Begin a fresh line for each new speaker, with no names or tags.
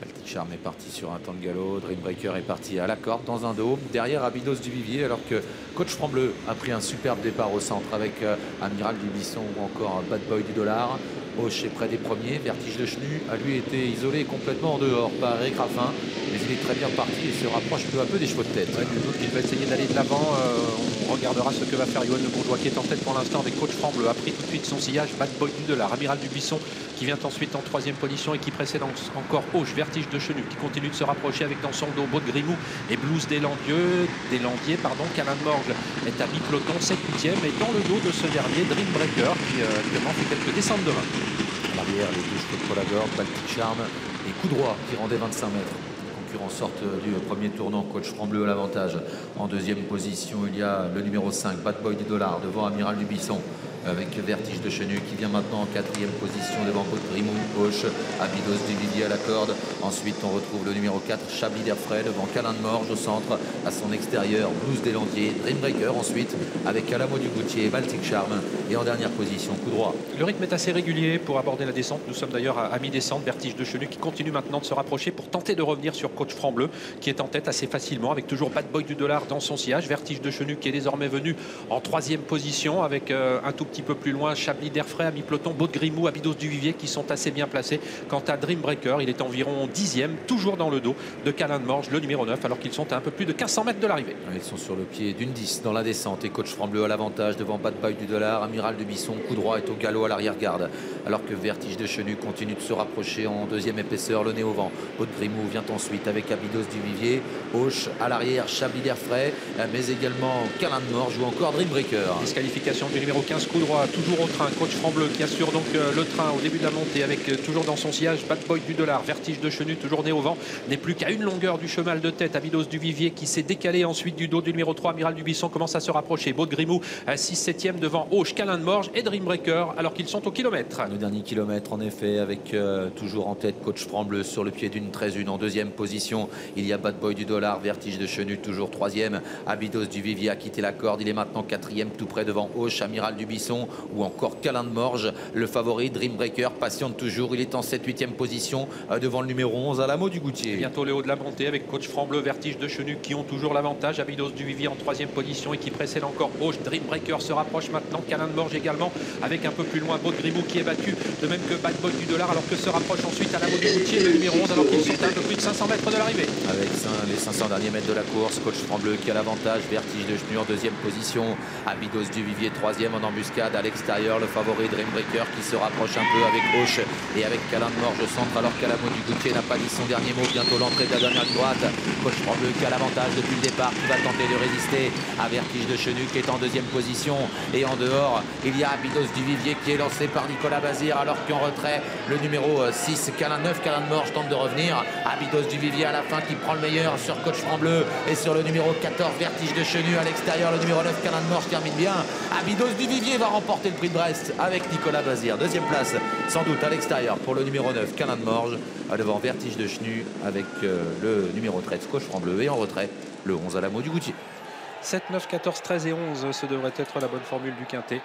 Baltic Charm est parti sur un temps de galop. Dreambreaker est parti à la corde dans un dos. Derrière Abydos du Vivier, alors que Coach Franc-Bleu a pris un superbe départ au centre avec Amiral du Bisson ou encore Bad Boy du Dollar. Auch est près des premiers. Vertige de Chenu a lui été isolé complètement en dehors par Eric Raffin. Mais il est très bien parti et se rapproche peu à peu des chevaux de tête.
Ouais, il va essayer d'aller de l'avant. On regardera ce que va faire Yoann Le Bourgeois qui est en tête pour l'instant avec Coach Franc-Bleu. A pris tout de suite son sillage. Bad Boy du Dollar. Amiral du Bisson qui vient ensuite en troisième position et qui précède encore Auch. Vertige de Chenu qui continue de se rapprocher avec dans son dos Beau de Grimou et Blues des Landiers. Calin de Morge est à mi-peloton, 7-8e. Et dans le dos de ce dernier, Dreambreaker qui actuellement fait quelques descentes de main.
À l'arrière, les deux chevaux de Colagord, Baltic Charm et Coup droit qui rendait 25 mètres. Les concurrents sortent du premier tournant. Coach Franc-Bleu à l'avantage. En deuxième position, il y a le numéro 5, Bad Boy du Dollar, devant Amiral du Bisson. Avec Vertige de Chenu qui vient maintenant en quatrième position devant Beau de Grimou, Auch, Abydos du Vivier à la corde. Ensuite, on retrouve le numéro 4, Chablis d'Airfray devant Calin de Morge au centre. À son extérieur, Blues des Landiers, Dreambreaker ensuite avec Alamo du Goutier, Baltic Charm. Et en dernière position, Coup droit.
Le rythme est assez régulier pour aborder la descente. Nous sommes d'ailleurs à mi-descente. Vertige de Chenu qui continue maintenant de se rapprocher pour tenter de revenir sur Coach Franc-Bleu qui est en tête assez facilement avec toujours Bad Boy du Dollar dans son sillage. Vertige de Chenu qui est désormais venu en troisième position avec un tout petit peu plus loin Chablis d'Airfray à mi-peloton, Beau de Grimou, Abydos du Vivier qui sont assez bien placés. Quant à Dreambreaker, il est environ 10e, toujours dans le dos de Calin de Morge, le numéro 9, alors qu'ils sont à un peu plus de 1500 mètres de l'arrivée.
Ils sont sur le pied d'une 10 dans la descente et Coach Franc-Bleu à l'avantage devant Bad Boy du Dollar. Amiral du Bisson, Coup droit est au galop à l'arrière-garde. Alors que Vertige de Chenu continue de se rapprocher en deuxième épaisseur, le nez au vent. Beau de Grimou vient ensuite avec Abydos du Vivier. Auch à l'arrière, Chablis d'Airfray, mais également Calin de Morge ou encore Dreambreaker.
Disqualification du numéro 15, Coup droit, toujours au train. Coach Franc-Bleu qui assure donc le train au début de la montée avec toujours dans son sillage Bad Boy du Dollar. Vertige de Chenu, toujours né au vent, n'est plus qu'à une longueur du cheval de tête. Abydos du Vivier qui s'est décalé ensuite du dos du numéro 3, Amiral du Bisson, commence à se rapprocher. Beau de Grimou, 6-7e devant Auch, Calin de Morge et Dreambreaker alors qu'ils sont au kilomètre.
Le dernier kilomètre en effet avec toujours en tête Coach Franc-Bleu sur le pied d'une 13-1. En deuxième position, il y a Bad Boy du Dollar, Vertige de Chenu toujours troisième. Abydos du Vivier a quitté la corde, il est maintenant quatrième tout près devant Auch, Amiral du Bisson ou encore Calin de Morge. Le favori Dreambreaker patiente toujours, il est en 7-8e position devant le numéro 11 Alamo du Goutier.
Bientôt le haut de la montée avec Coach Franc-Bleu, Vertige de Chenu qui ont toujours l'avantage. Abydos du Vivier en troisième position et qui précède encore Auch. Dreambreaker se rapproche maintenant, Calin de Morge également avec un peu plus loin Beau de Grimou qui est battu, de même que Bad Boy du Dollar alors que se rapproche ensuite Alamo du Goutier, le numéro 11 alors qu'ils sont à un peu plus de 500 mètres de l'arrivée.
Avec les 500 derniers mètres de la course, Coach Franc-Bleu qui a l'avantage, Vertige de Chenu en deuxième position, Abydos du Vivier troisième en embuscade à l'extérieur, le favori Dreambreaker qui se rapproche un peu avec Auch et avec Calin de Morge au centre alors qu'Alamo du Goutier n'a pas dit son dernier mot. Bientôt l'entrée de la dernière ligne droite. Coach Franc-Bleu qui a l'avantage depuis le départ, qui va tenter de résister à Vertige de Chenu qui est en deuxième position. Et en dehors, il y a Abydos du Vivier qui est lancé par Nicolas Bazir alors qu'en retrait, le numéro 6, Calin 9, Calin de Morge tente de revenir. Abydos du Vivier à la fin qui prend le meilleur sur Coach Franc-Bleu et sur le numéro 14, Vertige de Chenu à l'extérieur. Le numéro 9, Calin de Morge termine bien. Abydos du Vivier va remporter le prix de Brest avec Nicolas Bazir. Deuxième place, sans doute à l'extérieur pour le numéro 9, Calin de Morge, devant Vertige de Chenu avec le numéro 13, Coach Franc-Bleu et en retrait, le 11 Alamo du Goutier.
7, 9, 14, 13 et 11, ce devrait être la bonne formule du quintet.